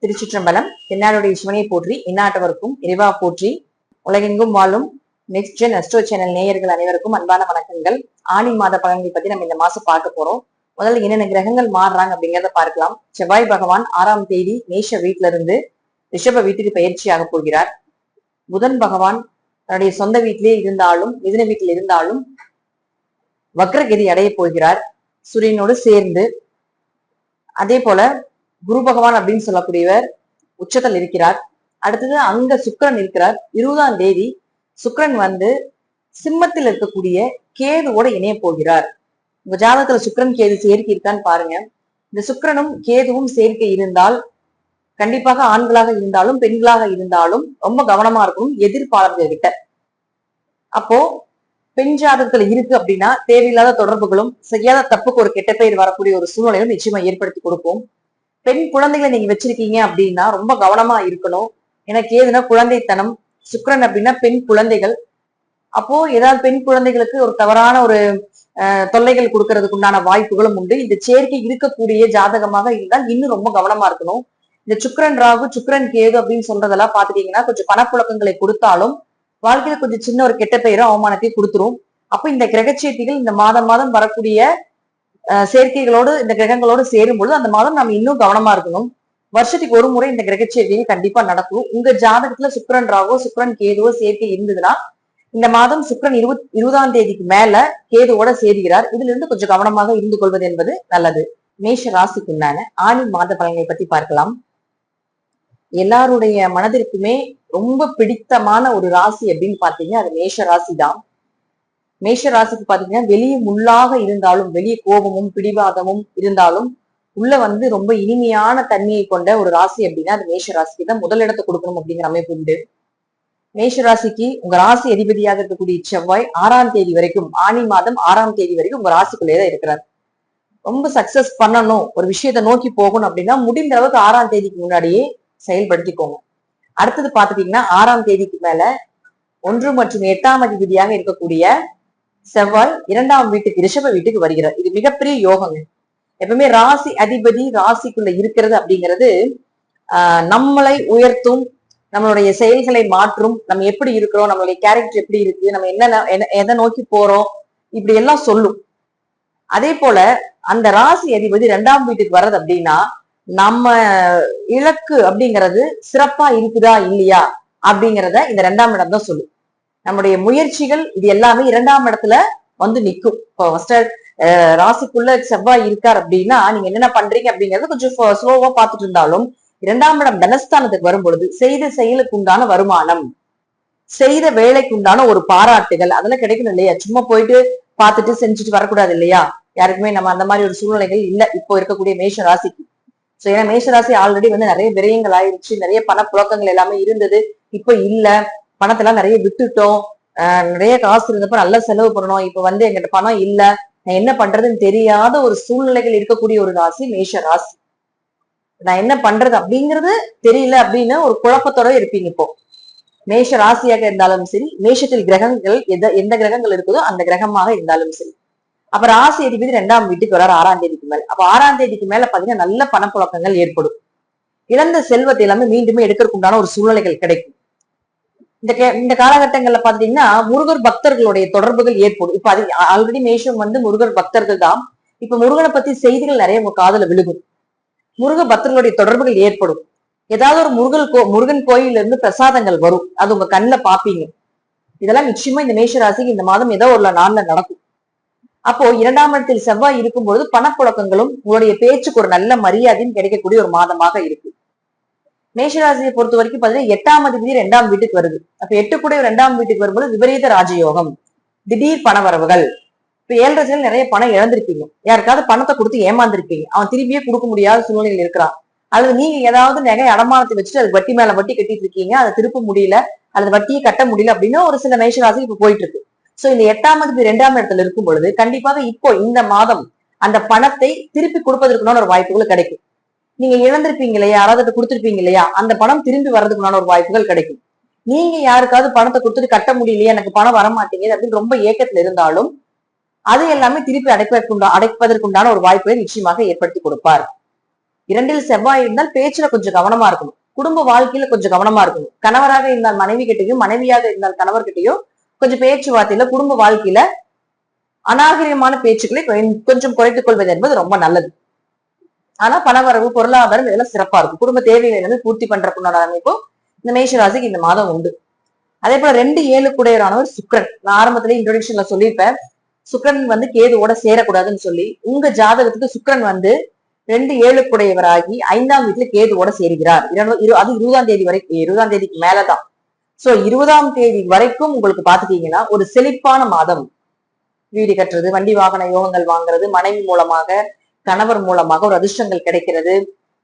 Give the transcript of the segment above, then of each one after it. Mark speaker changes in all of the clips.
Speaker 1: திருச்சிற்றம்பலம். தென்னாடுடைய சிவனை போற்றி, இந்நாட்டவருக்கும் இறைவா போற்றி. உலகெங்கும் வாழும் நெக்ஸ்ட் ஜென் அஸ்ட்ரோ சேனல் நேயர்கள் அனைவருக்கும் அன்பான வணக்கங்கள். ஆனி மாத பலன்கள் பத்தி நம்ம இந்த மாசம் பார்க்க போறோம். முதல்ல என்னென்ன கிரகங்கள் மாறுறாங்க அப்படிங்கிறத பார்க்கலாம். செவ்வாய் பகவான் 6ஆம் தேதி மேஷ வீட்டுல இருந்து ரிஷப வீட்டுக்கு பயிற்சியாக போகிறார். புதன் பகவான் தன்னுடைய சொந்த வீட்டிலே இருந்தாலும் மிதுன வீட்டில் இருந்தாலும் வக்ரகதி அடைய போகிறார் சூரியனோடு சேர்ந்து. அதே போல குரு பகவான் அப்படின்னு சொல்லக்கூடியவர் உச்சத்தில் இருக்கிறார். அடுத்தது அங்க சுக்கிரன் இருக்கிறார். 20ஆம் தேதி சுக்கிரன் வந்து சிம்மத்தில் இருக்கக்கூடிய கேதுவோட இணைய போகிறார். உங்க ஜாதகத்துல சுக்கிரன் கேது சேர்க்கை இருக்கான்னு பாருங்க. இந்த சுக்கிரனும் கேதுவும் சேர்க்கை இருந்தால் கண்டிப்பாக ஆண்களாக இருந்தாலும் பெண்களாக இருந்தாலும் ரொம்ப கவனமா இருக்கணும் எதிர்ப்பாளர்கள் கிட்ட. அப்போ பெண் ஜாதகத்துல இருக்கு அப்படின்னா தேவையில்லாத தொடர்புகளும் செய்யாத தப்புக்கு ஒரு கெட்ட பெயர் வரக்கூடிய ஒரு சூழ்நிலையும் நிச்சயமா ஏற்படுத்தி கொடுக்கும். பெண் குழந்தைகளை நீங்க வச்சிருக்கீங்க அப்படின்னா ரொம்ப கவனமா இருக்கணும். ஏன்னா கேதுனா குழந்தைத்தனம், சுக்கிரன் அப்படின்னா பெண் குழந்தைகள். அப்போ ஏதாவது பெண் குழந்தைகளுக்கு ஒரு தவறான ஒரு தொல்லைகள் கொடுக்கறதுக்கு உண்டான வாய்ப்புகளும் உண்டு. இந்த சேர்க்கை இருக்கக்கூடிய ஜாதகமாக இருந்தால் இன்னும் ரொம்ப கவனமா இருக்கணும். இந்த சுக்கிரன் ராகு, சுக்கிரன் கேது அப்படின்னு சொல்றதெல்லாம் பாத்துட்டீங்கன்னா கொஞ்சம் பணப்புழக்கங்களை கொடுத்தாலும் வாழ்க்கையில கொஞ்சம் சின்ன ஒரு கெட்ட பெயரும் அவமானத்தையும் கொடுத்துரும். அப்போ இந்த கிரகச்சேர்க்கைகள் இந்த மாதம் வரக்கூடிய சேர்க்கைகளோடு இந்த கிரகங்களோடு சேரும் பொழுது அந்த மாதம் நம்ம இன்னும் கவனமா இருக்கணும். வருஷத்துக்கு ஒரு முறை இந்த கிரகச்சேர்க்கைகள் கண்டிப்பா நடக்கும். உங்க ஜாதகத்துல சுக்கிரன் ராகோ சுக்கிரன் கேதுவோ சேர்க்கை இருந்ததுன்னா இந்த மாதம் சுக்கிரன் 20ஆம் தேதிக்கு மேல கேதுவோட சேர்கிறார். இதுல இருந்து கொஞ்சம் கவனமாக இருந்து கொள்வது என்பது நல்லது. மேஷ ராசிக்குண்டான ஆனி மாத பலன்களை பத்தி பார்க்கலாம். எல்லாருடைய மனதிற்குமே ரொம்ப பிடித்தமான ஒரு ராசி அப்படின்னு பாத்தீங்கன்னா அது மேஷ ராசி தான். மேஷ ராசிக்கு பாத்தீங்கன்னா வெளியே முள்ளாக இருந்தாலும், வெளியே கோபமும் பிடிவாதமும் இருந்தாலும் உள்ள வந்து ரொம்ப இனிமையான தன்மையை கொண்ட ஒரு ராசி அப்படின்னா அது மேஷ ராசிக்கு தான் முதலிடத்தை கொடுக்கணும் அப்படிங்கிற அமைப்பு உண்டு. மேஷ ராசிக்கு உங்க ராசி அதிபதியாக இருக்கக்கூடிய செவ்வாய் 6ஆம் தேதி வரைக்கும், ஆனி மாதம் 6ஆம் தேதி வரைக்கும் உங்க ராசிக்குள்ளேதான் இருக்கிறார். ரொம்ப சக்சஸ் பண்ணணும், ஒரு விஷயத்த நோக்கி போகணும் அப்படின்னா முடிந்த அளவுக்கு 6ஆம் தேதிக்கு முன்னாடியே செயல்படுத்திக்கோங்க. அடுத்தது பாத்துட்டீங்கன்னா 6ஆம் தேதிக்கு மேல 1 மற்றும் 8ஆம் அதிபதியாக இருக்கக்கூடிய செவ்வாய் 2ஆம் வீட்டுக்கு ரிஷப வீட்டுக்கு வருகிறார். இது மிகப்பெரிய யோகங்க. எப்பவுமே ராசி அதிபதி ராசிக்குள்ள இருக்கிறது அப்படிங்கிறது நம்மளை உயர்த்தும், நம்மளுடைய செயல்களை மாற்றும், நம்ம எப்படி இருக்கிறோம், நம்மளுடைய கேரக்டர் எப்படி இருக்கு, நம்ம என்ன எதை நோக்கி போறோம், இப்படி எல்லாம் சொல்லும். அதே போல அந்த ராசி அதிபதி 2ஆம் வீட்டுக்கு வர்றது அப்படின்னா நம்ம இலக்கு அப்படிங்கிறது சிறப்பா இருக்குதா இல்லையா அப்படிங்கிறத இந்த 2ஆம் இடம் தான் சொல்லும். நம்முடைய முயற்சிகள் இது எல்லாமே 2ஆம் இடத்துல வந்து நிற்கும். இப்போ ராசிக்குள்ள செவ்வாய் இருக்கார் அப்படின்னா நீங்க என்னென்ன பண்றீங்க அப்படிங்கறது கொஞ்சம் ஸ்லோவா பார்த்துட்டு இருந்தாலும் 2ஆம் இடம் தனஸ்தானத்துக்கு வரும் பொழுது செய்த செயலுக்கு உண்டான வருமானம், செய்த வேலைக்கு உண்டான ஒரு பாராட்டுகள் அதெல்லாம் கிடைக்கணும் இல்லையா? சும்மா போயிட்டு பார்த்துட்டு செஞ்சுட்டு வரக்கூடாது இல்லையா? யாருக்குமே நம்ம அந்த மாதிரி ஒரு சூழ்நிலைகள் இல்லை இப்போ இருக்கக்கூடிய மேஷ ராசிக்கு. சோ ஏன்னா மேஷ ராசி ஆல்ரெடி வந்து நிறைய விரயங்கள் ஆயிடுச்சு, நிறைய பணப்புழக்கங்கள் எல்லாமே இருந்தது, இப்போ இல்ல, பணத்தெல்லாம் நிறைய விட்டுட்டோம், நிறைய காசு இருந்தப்ப நல்லா செலவு பண்ணணும், இப்ப வந்து எங்கிட்ட பணம் இல்ல, நான் என்ன பண்றதுன்னு தெரியாத ஒரு சூழ்நிலைகள் இருக்கக்கூடிய ஒரு ராசி மேஷ ராசி. நான் என்ன பண்றது அப்படிங்கிறது தெரியல அப்படின்னு ஒரு குழப்பத்தோட இருப்பீங்க. இப்போ மேஷ ராசியாக இருந்தாலும் சரி, மேஷத்தில் கிரகங்கள் எந்த கிரகங்கள் இருக்குதோ அந்த கிரகமாக இருந்தாலும் சரி. அப்ப ராசி அதிபதி 2ஆம் வீட்டுக்கு வரார் 6ஆம் தேதிக்கு மேல. அப்ப 6ஆம் தேதிக்கு மேல பாத்தீங்கன்னா நல்ல பணப்புழக்கங்கள் ஏற்படும். இழந்த செல்வத்தை எல்லாமே மீண்டுமே எடுக்கிறதுக்கு உண்டான ஒரு சூழ்நிலைகள் கிடைக்கும். இந்த காலகட்டங்கள்ல பாத்தீங்கன்னா முருகர் பக்தர்களுடைய தொடர்புகள் ஏற்படும். இப்ப அது ஆல்ரெடி மேஷம் வந்து முருகர் பக்தர்கள் தான். இப்ப முருகனை பத்தி செய்திகள் நிறைய உங்க காதுல விழுகும். முருக பக்தர்களுடைய தொடர்புகள் ஏற்படும். ஏதாவது ஒரு முருகன் கோயில்ல இருந்து பிரசாதங்கள் வரும், அது உங்க கண்ணுல பாப்பீங்க. இதெல்லாம் நிச்சயமா இந்த மேஷ ராசிக்கு இந்த மாதம் ஏதோ ஒரு நாள்ல நடக்கும். அப்போ 2ஆம் இடத்தில் செவ்வாய் இருக்கும்பொழுது பணப்புழக்கங்களும் உங்களுடைய பேச்சுக்கு ஒரு நல்ல மரியாதையும் கிடைக்கக்கூடிய ஒரு மாதமாக இருக்கு. மேஷராசியை பொறுத்த வரைக்கும் பாத்தீங்கன்னா 8ஆம் அதிபதி 2ஆம் வீட்டுக்கு வருது. அப்ப 8 கூட 2ஆம் வீட்டுக்கு வரும்போது விபரீத ராஜயோகம், திடீர் பணவரவுகள். இப்ப 7 ராசிகள் நிறைய பணம் இழந்திருப்பீங்க, யாருக்காவது பணத்தை கொடுத்து ஏமாந்துருப்பீங்க, அவன் திரும்பியே கொடுக்க முடியாத சூழ்நிலையில் இருக்கிறான். அல்லது நீங்க ஏதாவது நகை அடமானத்தை வச்சுட்டு அது வட்டி மேல வட்டி கட்டிட்டு இருக்கீங்க, அதை திருப்ப முடியல அல்லது வட்டியை கட்ட முடியல அப்படின்னு ஒரு சில மேஷராசி இப்ப போயிட்டு இருக்கு. சோ இந்த 8ஆம் அதிபதி 2ஆம் இடத்துல இருக்கும் பொழுது கண்டிப்பாக இப்போ இந்த மாதம் அந்த பணத்தை திருப்பி கொடுப்பதற்குனான ஒரு வாய்ப்புகள் கிடைக்கும். நீங்க இழந்திருப்பீங்க இல்லையா, யாராவது கொடுத்துருப்பீங்க இல்லையா, அந்த பணம் திரும்பி வர்றதுக்குனான ஒரு வாய்ப்புகள் கிடைக்கும். நீங்க யாருக்காவது பணத்தை கொடுத்துட்டு கட்ட முடியலையா, எனக்கு பணம் வரமாட்டேங்குது அப்படின்னு ரொம்ப ஏக்கத்துல இருந்தாலும் அது எல்லாமே திருப்பி அடைப்பதற்குண்டான ஒரு வாய்ப்பை நிச்சயமாக ஏற்படுத்தி கொடுப்பார். 2ல் செவ்வாய் இருந்தால் பேச்சுல கொஞ்சம் கவனமா இருக்கணும். குடும்ப வாழ்க்கையில கொஞ்சம் கவனமா இருக்கணும். கணவராக இருந்தால் மனைவி கிட்டையும், மனைவியாக இருந்தால் கணவர் கிட்டையும் கொஞ்சம் பேச்சுவார்த்தையில குடும்ப வாழ்க்கையில அநாகரிகமான பேச்சுக்களை கொஞ்சம் குறைத்துக் கொள்வது என்பது ரொம்ப நல்லது. ஆனா பணவரவு, பொருளாதாரம் இதெல்லாம் சிறப்பா இருக்கும். குடும்ப தேவைகளை பூர்த்தி பண்றதுக்குண்டான அமைப்பும் இந்த மேஷராசிக்கு இந்த மாதம் உண்டு. அதே போல 2 7 கூடையவரானவர் சுக்கிரன். நான் ஆரம்பத்திலே இன்ட்ரோடக்ஷன்ல சொல்லியிருப்பேன், சுக்கிரன் வந்து கேதுவோட சேரக்கூடாதுன்னு சொல்லி. உங்க ஜாதகத்துக்கு சுக்கிரன் வந்து 2 7 கூடையவராகி 5ஆம் வீட்டுல கேதுவோட சேருகிறார். அது 20ஆம் தேதி வரைக்கும், 20ஆம் தேதிக்கு மேலதான். சோ 20ஆம் தேதி வரைக்கும் உங்களுக்கு பாத்துட்டீங்கன்னா ஒரு செழிப்பான மாதம். வீடு கட்டுறது, வண்டி வாகன யோகங்கள் வாங்குறது, மனைவி மூலமாக, கணவர் மூலமாக ஒரு அதிர்ஷ்டங்கள் கிடைக்கிறது,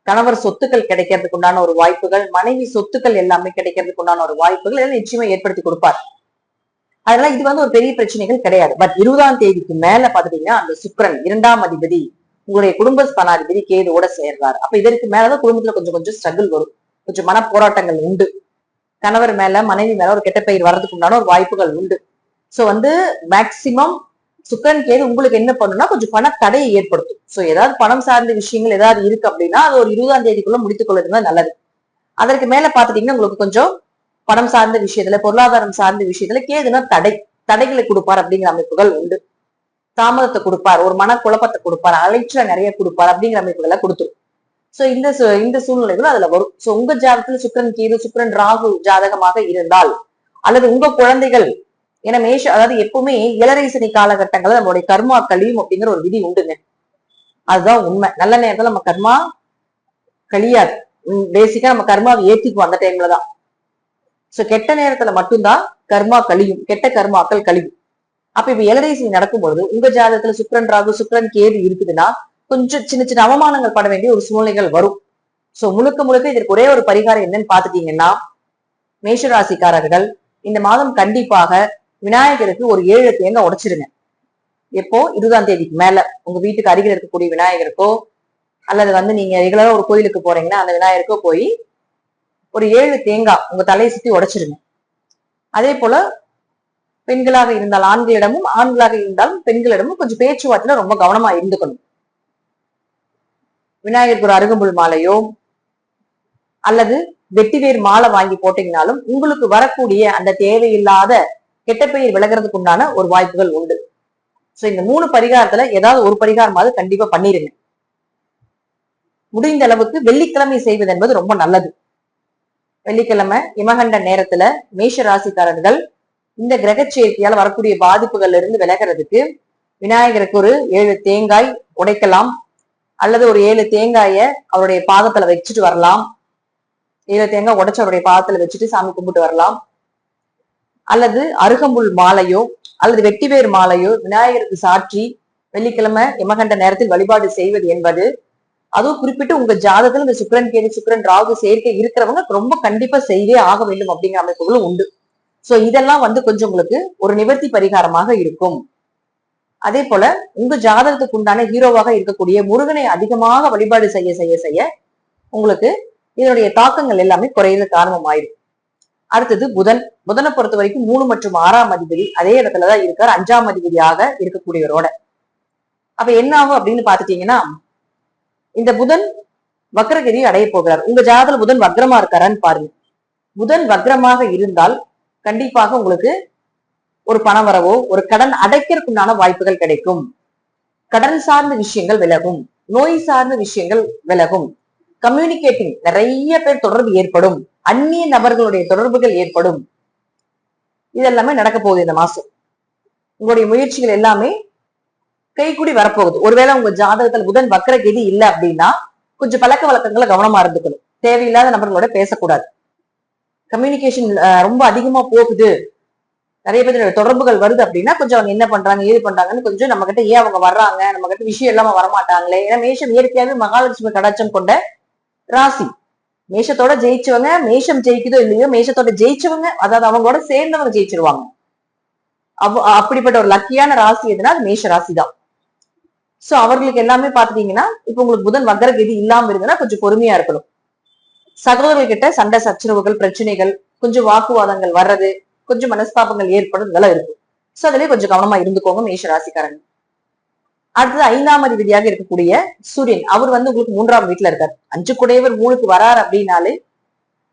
Speaker 1: கணவர் சொத்துக்கள் கிடைக்கிறதுக்கு உண்டான ஒரு வாய்ப்புகள், மனைவி சொத்துக்கள் எல்லாமே கிடைக்கிறதுக்கு உண்டான ஒரு வாய்ப்புகள் எல்லாம் நிச்சயமா ஏற்படுத்தி கொடுப்பார். அதனால இது வந்து ஒரு பெரிய பிரச்சனைகள் கிடையாது. பட் 20ஆம் தேதிக்கு மேல பாத்துட்டீங்கன்னா அந்த சுக்கிரன் 2ஆம் அதிபதி உங்களுடைய குடும்ப ஸ்தானாதிபதி கேதுவோட சேர்றாரு. அப்ப இதற்கு மேலதான் குடும்பத்துல கொஞ்சம் கொஞ்சம் ஸ்ட்ரகிள் வரும், கொஞ்சம் மன போராட்டங்கள் உண்டு. கணவர் மேல, மனைவி மேல ஒரு கெட்ட பெயர் வர்றதுக்கு உண்டான ஒரு வாய்ப்புகள் உண்டு. சோ வந்து மேக்சிமம் சுக்கிரன் கேது உங்களுக்கு என்ன பண்ணும்னா கொஞ்சம் பண தடையை ஏற்படுத்தும். சோ ஏதாவது பணம் சார்ந்த விஷயங்கள் ஏதாவது இருக்கு அப்படின்னா அது ஒரு 20ஆம் தேதிக்குள்ள முடித்துக் கொள்வது நல்லது. அதற்கு மேல பாத்துட்டீங்கன்னா உங்களுக்கு கொஞ்சம் பணம் சார்ந்த விஷயத்துல, பொருளாதாரம் சார்ந்த விஷயத்துல கேதுனா தடைகளை கொடுப்பார் அப்படிங்கிற அமைப்புகள் உண்டு. தாமதத்தை கொடுப்பார், ஒரு மன குழப்பத்தை கொடுப்பார், அலைச்சலை நிறைய கொடுப்பார் அப்படிங்கிற அமைப்புகளை கொடுத்துரும். சோ இந்த சூழ்நிலைகள் அதுல வரும். சோ உங்க ஜாதகத்துல சுக்கிரன் கேது, சுக்கிரன் ராகு ஜாதகமாக இருந்தால், அல்லது உங்க குழந்தைகள், ஏன்னா அதாவது எப்பவுமே இளரைசனி காலகட்டங்கள்ல நம்மளுடைய கர்மா கழியும் அப்படிங்கிற ஒரு விதி உண்டுங்க. அதுதான் உண்மை. நல்ல நேரத்துல நம்ம கர்மா கழியாது. பேசிக்கா நம்ம கர்மாவை ஏத்திக்குவோம் அந்த டைம்லதான். சோ கெட்ட நேரத்துல மட்டும்தான் கர்மா கழியும், கெட்ட கர்மாக்கள் கழியும். அப்ப இப்ப இளரைசனி நடக்கும்போது உங்க ஜாதகத்துல சுக்கிரன் ராகு, சுக்கிரன் கேது இருக்குதுன்னா கொஞ்சம் சின்ன சின்ன அவமானங்கள் பட வேண்டிய ஒரு சூழ்நிலைகள் வரும். சோ முழுக்க முழுக்க இதற்கு ஒரே ஒரு பரிகாரம் என்னன்னு பாத்துட்டீங்கன்னா, மேஷராசிக்காரர்கள் இந்த மாதம் கண்டிப்பாக விநாயகருக்கு ஒரு 7 தேங்காய் உடைச்சிருங்க. எப்போ 20ஆம் தேதிக்கு மேல உங்க வீட்டுக்கு அருகில் இருக்கக்கூடிய விநாயகருக்கோ, அல்லது வந்து நீங்க ரெகுலரா ஒரு கோயிலுக்கு போறீங்கன்னா அந்த விநாயகருக்கோ போய் ஒரு 7 தேங்காய் உங்க தலையை சுத்தி உடைச்சிருங்க. அதே போல பெண்களாக இருந்தால் ஆண்களிடமும், ஆண்களாக இருந்தாலும் பெண்களிடமும் கொஞ்சம் பேச்சுவார்த்தையில ரொம்ப கவனமா இருந்துக்கணும். விநாயகருக்கு ஒரு அருகம்புல் மாலையோ அல்லது வெட்டிவேர் மாலை வாங்கி போட்டீங்கனாலும் உங்களுக்கு வரக்கூடிய அந்த தேவையில்லாத கெட்ட பெயர் விலகிறதுக்கு உண்டான ஒரு வாய்ப்புகள் உண்டு. சோ இந்த 3 பரிகாரத்துல ஏதாவது ஒரு பரிகாரமாவது கண்டிப்பா பண்ணிருங்க. முடிந்த அளவுக்கு வெள்ளிக்கிழமை செய்வது என்பது ரொம்ப நல்லது. வெள்ளிக்கிழமை இமகண்ட நேரத்துல மேஷ ராசிக்காரர்கள் இந்த கிரக சேர்க்கையால வரக்கூடிய பாதிப்புகள்ல இருந்து விலகிறதுக்கு விநாயகருக்கு ஒரு 7 தேங்காய் உடைக்கலாம், அல்லது ஒரு 7 தேங்காய அவருடைய பாதத்துல வச்சுட்டு வரலாம். 7 தேங்காய் உடைச்சு அவருடைய பாதத்துல வச்சுட்டு சாமி கும்பிட்டு வரலாம். அல்லது அருகம்புல் மாலையோ அல்லது வெட்டிவேர் மாலையோ விநாயகருக்கு சாற்றி வெள்ளிக்கிழமை யமகண்ட நேரத்தில் வழிபாடு செய்வது என்பது, அதுவும் குறிப்பிட்டு உங்க ஜாதகத்துல இந்த சுக்கிரன் கேது, சுக்கிரன் ராகு சேர்க்கை இருக்கிறவங்க ரொம்ப கண்டிப்பா செய்தே ஆக வேண்டும் அப்படிங்கிற அமைப்புகளும் உண்டு. சோ இதெல்லாம் வந்து கொஞ்சம் உங்களுக்கு ஒரு நிவர்த்தி பரிகாரமாக இருக்கும். அதே போல உங்க ஜாதகத்துக்கு உண்டான ஹீரோவாக இருக்கக்கூடிய முருகனை அதிகமாக வழிபாடு செய்ய செய்ய செய்ய உங்களுக்கு இதனுடைய தாக்கங்கள் எல்லாமே குறையிற காரணமாயிடும். அடுத்தது புதனை பொறுத்த வரைக்கும் 3 மற்றும் 6ஆம் அதிபதி அதே இடத்துலதான் இருக்கார், 5ஆம் அதிபதியாக இருக்கக்கூடியவரோட. அப்ப என்ன ஆகும் அப்படின்னு பாத்துட்டீங்கன்னா, இந்த புதன் வக்ரகதியை அடைய போகிறார். உங்க ஜாதகத்துல புதன் வக்ரமா இருக்காரான்னு பாருங்க. புதன் வக்ரமாக இருந்தால் கண்டிப்பாக உங்களுக்கு ஒரு பணவரவோ, ஒரு கடன் அடைக்கிறதுக்குண்டான வாய்ப்புகள் கிடைக்கும். கடன் சார்ந்த விஷயங்கள் விலகும், நோய் சார்ந்த விஷயங்கள் விலகும், கம்யூனிகேட்டிங் நிறைய பேர் தொடர்பு ஏற்படும், அந்நிய நபர்களுடைய தொடர்புகள் ஏற்படும். இதெல்லாமே நடக்க போகுது இந்த மாசம். உங்களுடைய முயற்சிகள் எல்லாமே கைகூடி வரப்போகுது. ஒருவேளை உங்க ஜாதகத்துல புதன் வக்ரகதி இல்லை அப்படின்னா கொஞ்சம் பழக்க வழக்கங்களை கவனமா இருந்துக்கணும். தேவையில்லாத நபர்களோட பேசக்கூடாது. கம்யூனிகேஷன் ரொம்ப அதிகமா போகுது, நிறைய பேர் தொடர்புகள் வருது அப்படின்னா கொஞ்சம் அவங்க என்ன பண்றாங்க ஏது பண்றாங்கன்னு கொஞ்சம் நம்ம கிட்ட ஏன் அவங்க வர்றாங்க, நம்ம கிட்ட விஷயம் இல்லாம வரமாட்டாங்களே. ஏன்னா மேஷம் இயற்கையாவே மகாலட்சுமி கடாட்சம் கொண்ட ராசி. மேஷத்தோட ஜெயிச்சவங்க, மேஷம் ஜெயிக்குதோ இல்லையோ, மேஷத்தோட ஜெயிச்சவங்க, அதாவது அவங்களோட சேர்ந்தவங்க ஜெயிச்சிருவாங்க. அப்படிப்பட்ட ஒரு லக்கியான ராசி எதுனா அது மேஷ ராசி தான். சோ அவர்களுக்கு எல்லாமே பாத்துட்டீங்கன்னா, இப்ப உங்களுக்கு புதன் வக்ரகதி இல்லாம இருந்ததுன்னா கொஞ்சம் பொறுமையா இருக்கணும். சகோதரர்கள் கிட்ட சண்டை சச்சரவுகள், பிரச்சனைகள், கொஞ்சம் வாக்குவாதங்கள் வர்றது, கொஞ்சம் மனஸ்தாபங்கள் ஏற்படும், இதெல்லாம் இருக்கும். சோ அதுலயே கொஞ்சம் கவனமா இருந்துக்கோங்க மேஷ ராசிக்காரங்க. அடுத்தது 5ஆம் அதிபதியாக இருக்கக்கூடிய சூரியன், அவர் உங்களுக்கு 3ஆம் வீட்டுல இருக்கார். 5 குடையவர் 3க்கு வரார் அப்படின்னாலே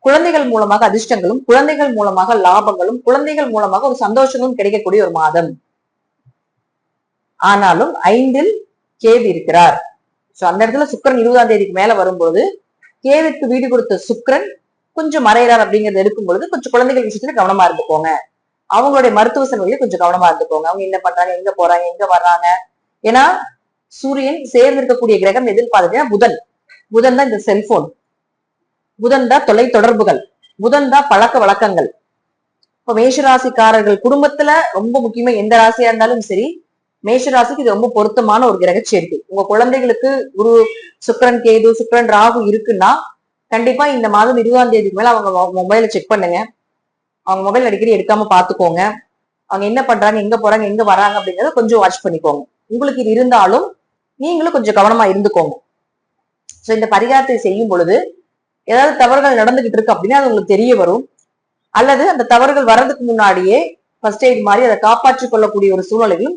Speaker 1: குழந்தைகள் மூலமாக அதிர்ஷ்டங்களும், குழந்தைகள் மூலமாக லாபங்களும், குழந்தைகள் மூலமாக ஒரு சந்தோஷங்களும் கிடைக்கக்கூடிய ஒரு மாதம். ஆனாலும் 5ல் கேது இருக்கிறார். சோ அந்த இடத்துல சுக்கிரன் 20ஆம் தேதிக்கு மேல வரும்போது கேதுக்கு வீடு கொடுத்த சுக்கிரன் கொஞ்சம் மறைகிறார் அப்படிங்கறது எடுக்கும் பொழுது கொஞ்சம் குழந்தைகள் விஷயத்துல கவனமா இருந்துக்கோங்க. அவங்களுடைய மருத்துவ செலவுகளில் கொஞ்சம் கவனமா இருந்துக்கோங்க. அவங்க என்ன பண்றாங்க, எங்க போறாங்க, எங்க வர்றாங்க. ஏன்னா சூரியன் சேர்ந்து இருக்கக்கூடிய கிரகம் எதில் பாத்தீங்கன்னா புதன். புதன் தான் இந்த செல்போன், புதன் தான் தொலை தொடர்புகள், புதன் தான் பழக்க வழக்கங்கள். இப்ப மேஷராசிக்காரர்கள் குடும்பத்துல ரொம்ப முக்கியமா எந்த ராசியா இருந்தாலும் சரி, மேஷராசிக்கு இது ரொம்ப பொருத்தமான ஒரு கிரக சேர்க்கை. உங்க குழந்தைகளுக்கு குரு சுக்கிரன் கேது சுக்கிரன் ராகு இருக்குன்னா கண்டிப்பா இந்த மாதம் 20ஆம் தேதிக்கு மேல அவங்க மொபைலை செக் பண்ணுங்க. அவங்க மொபைல் அடிக்கடி எடுக்காம பாத்துக்கோங்க. அவங்க என்ன பண்றாங்க, எங்க போறாங்க, எங்க வராங்க அப்படிங்கறத கொஞ்சம் வாட்ச் பண்ணிக்கோங்க. உங்களுக்கு இது இருந்தாலும் நீங்களும் கொஞ்சம் கவனமா இருந்துக்கோங்க. சோ இந்த பரிகாரத்தை செய்யும் பொழுது ஏதாவது தவறுகள் நடந்துகிட்டு இருக்கு அப்படின்னா அது உங்களுக்கு தெரிய வரும். அல்லது அந்த தவறுகள் வர்றதுக்கு முன்னாடியே ஃபர்ஸ்ட் எய்ட் மாதிரி அதை காப்பாற்றிக் கொள்ளக்கூடிய ஒரு சூழ்நிலையும்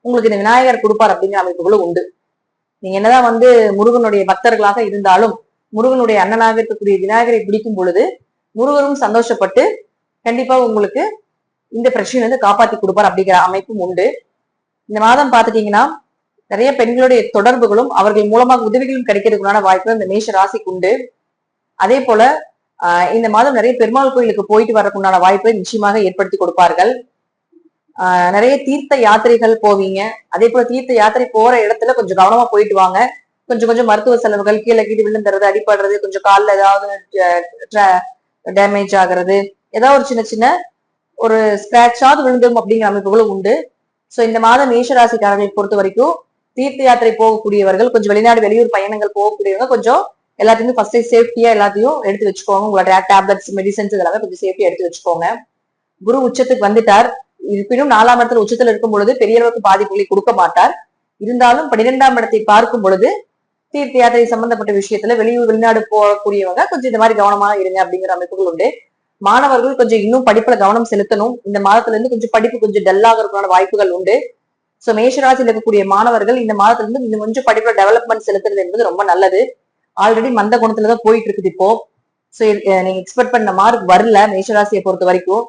Speaker 1: உங்களுக்கு இந்த விநாயகர் கொடுப்பார் அப்படிங்கிற அமைப்புகளும் உண்டு. நீங்க என்னதான் முருகனுடைய பக்தர்களாக இருந்தாலும் முருகனுடைய அண்ணனாக இருக்கக்கூடிய விநாயகரை பிடிக்கும் பொழுது முருகரும் சந்தோஷப்பட்டு கண்டிப்பா உங்களுக்கு இந்த பிரச்சனை காப்பாத்தி கொடுப்பார் அப்படிங்கிற அமைப்பும் உண்டு. இந்த மாதம் பாத்துட்டீங்கன்னா நிறைய பெண்களுடைய தொடர்புகளும் அவர்கள் மூலமாக உதவிகளும் கிடைக்கிறதுக்குள்ளான வாய்ப்பு இந்த மேஷ ராசிக்கு உண்டு. அதே போல இந்த மாதம் நிறைய பெருமாள் கோயிலுக்கு போயிட்டு வரக்குண்டான வாய்ப்பை நிச்சயமாக ஏற்படுத்தி கொடுப்பார்கள். நிறைய தீர்த்த யாத்திரைகள் போவீங்க. அதே போல தீர்த்த யாத்திரை போற இடத்துல கொஞ்சம் கவனமா போயிட்டு வாங்க. கொஞ்சம் மருத்துவ செலவுகள், கீழே கீழே விழுந்துறது, அடிப்படுறது, கொஞ்சம் காலில் ஏதாவது டேமேஜ் ஆகுறது, ஏதாவது ஒரு சின்ன சின்ன ஒரு ஸ்கிராட்சாவது விழுந்துடும் அப்படிங்கிற அமைப்புகளும் உண்டு. சோ இந்த மாதம் மேஷராசிக்காரர்களை பொறுத்த வரைக்கும் தீர்த்த யாத்திரை போகக்கூடியவர்கள், கொஞ்சம் வெளிநாடு வெளியூர் பயணங்கள் போகக்கூடியவங்க கொஞ்சம் எல்லாத்தையும் ஃபர்ஸ்ட் சேஃப்டியா எல்லாத்தையும் எடுத்து வச்சுக்கோங்க. உங்களோட டேப்லெட்ஸ், மெடிசன்ஸ் இதெல்லாமே கொஞ்சம் சேஃப்டியா எடுத்து வச்சுக்கோங்க. குரு உச்சத்துக்கு வந்துட்டார். இருப்பினும் 4ஆம் இடத்துல உச்சத்துல இருக்கும் பொழுது பெரிய அளவுக்கு பாதிப்புகளை கொடுக்க மாட்டார். இருந்தாலும் 12ஆம் இடத்தை பார்க்கும் பொழுது தீர்த்த யாத்திரை சம்பந்தப்பட்ட விஷயத்துல வெளியூர் வெளிநாடு போகக்கூடியவங்க கொஞ்சம் இந்த மாதிரி கவனமா இருங்க அப்படிங்கிற அமைப்புகள் உண்டு. மாணவர்கள் கொஞ்சம் இன்னும் படிப்புல கவனம் செலுத்தணும். இந்த மாதத்துல இருந்து கொஞ்சம் படிப்பு கொஞ்சம் டல்லாகிறதுக்கான வாய்ப்புகள் உண்டு. சோ மேஷராசியில் இருக்கக்கூடிய மாணவர்கள் இந்த மாதத்துல இருந்து இன்னும் கொஞ்சம் படிப்புல டெவலப்மெண்ட் செலுத்துறது என்பது ரொம்ப நல்லது. ஆல்ரெடி மந்த குணத்துலதான் போயிட்டு இருக்குது இப்போ. சோ நீங்க எக்ஸ்பெக்ட் பண்ண மார்க் வரல மேஷராசியை பொறுத்த வரைக்கும்.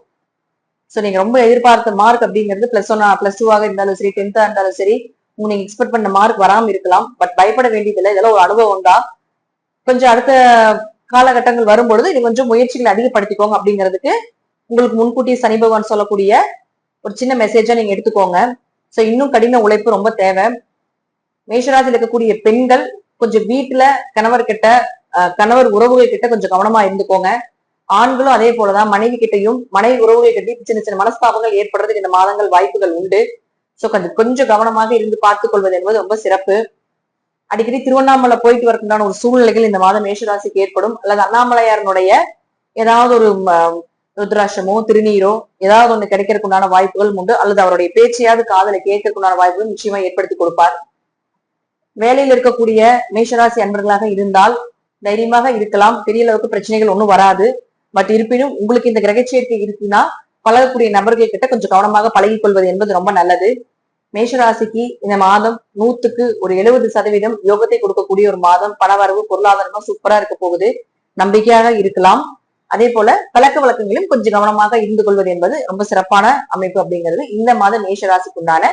Speaker 1: சோ நீங்க ரொம்ப எதிர்பார்த்த மார்க் அப்படிங்கிறது +1 +2 இருந்தாலும் சரி, 10th இருந்தாலும் சரி, நீங்க எக்ஸ்பெக்ட் பண்ண மார்க் வராம இருக்கலாம். பட் பயப்பட வேண்டியதில்லை. இதெல்லாம் ஒரு அனுபவம் தான். கொஞ்சம் அடுத்த காலகட்டங்கள் வரும்பொழுது இது கொஞ்சம் முயற்சிகளை அதிகப்படுத்திக்கோங்க அப்படிங்கிறதுக்கு உங்களுக்கு முன்கூட்டியே சனி பகவான் சொல்லக்கூடிய ஒரு சின்ன மெசேஜா நீங்க எடுத்துக்கோங்க. சோ இன்னும் கடின உழைப்பு ரொம்ப தேவை. மேஷராசியில் இருக்கக்கூடிய பெண்கள் கொஞ்சம் வீட்டுல கணவர் உறவுகள் கிட்ட கொஞ்சம் கவனமா இருந்துக்கோங்க. ஆண்களும் அதே போலதான் மனைவி கிட்டையும் மனைவி உறவுகளை கிட்ட சின்ன சின்ன மனஸ்தாபங்கள் ஏற்படுறதுக்கு இந்த மாதங்கள் வாய்ப்புகள் உண்டு. சோ கொஞ்சம் கவனமாக இருந்து பார்த்துக் கொள்வது என்பது ரொம்ப சிறப்பு. அடிக்கடி திருவண்ணாமலை போயிட்டு வரதுக்கான ஒரு சூழ்நிலைகள் இந்த மாதம் மேஷராசிக்கு ஏற்படும். அல்லது அண்ணாமலையாரனுடைய ஏதாவது ஒரு ருத்ராட்சமோ திருநீரோ ஏதாவது ஒண்ணு கிடைக்கிறதுக்குண்டான வாய்ப்புகள் உண்டு. அல்லது அவருடைய பேச்சையாவது காதலை கேட்கறதுக்குண்டான வாய்ப்புகள் நிச்சயமா ஏற்படுத்தி கொடுப்பார். வேலையில் இருக்கக்கூடிய மேஷராசி அன்பர்களாக இருந்தால் தைரியமாக இருக்கலாம். பெரிய அளவுக்கு பிரச்சனைகள் ஒண்ணும் வராது. பட் இருப்பினும் உங்களுக்கு இந்த கிரகச்சேர்க்கை இருக்குன்னா பழகக்கூடிய நபர்கள் கிட்ட கொஞ்சம் கவனமாக பழகிக் கொள்வது என்பது ரொம்ப நல்லது. மேஷராசிக்கு இந்த மாதம் 100க்கு ஒரு 70% யோகத்தை கொடுக்கக்கூடிய ஒரு மாதம். பணவரவு பொருளாதாரமா சூப்பரா இருக்க போகுது. நம்பிக்கையாக இருக்கலாம். அதே போல பழக்க வழக்கங்களையும் கொஞ்சம் கவனமாக இருந்து கொள்வது என்பது ரொம்ப சிறப்பான அமைப்பு அப்படிங்கிறது இந்த மாதம் மேஷராசிக்கு உண்டான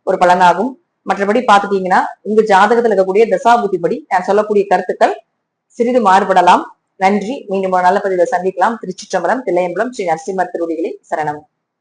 Speaker 1: ஒரு பலனாகும். மற்றபடி பாத்துட்டீங்கன்னா உங்க ஜாதகத்துல இருக்கக்கூடிய தசாபுத்திப்படி நான் சொல்லக்கூடிய கருத்துக்கள் சிறிது மாறுபடலாம். நன்றி. மீண்டும் ஒரு நல்ல பதிவில் சந்திக்கலாம். திருச்சிற்றம்பலம், தில்லையம்பலம், ஸ்ரீ நரசிம்மர் திருவடிகளில் சரணம்.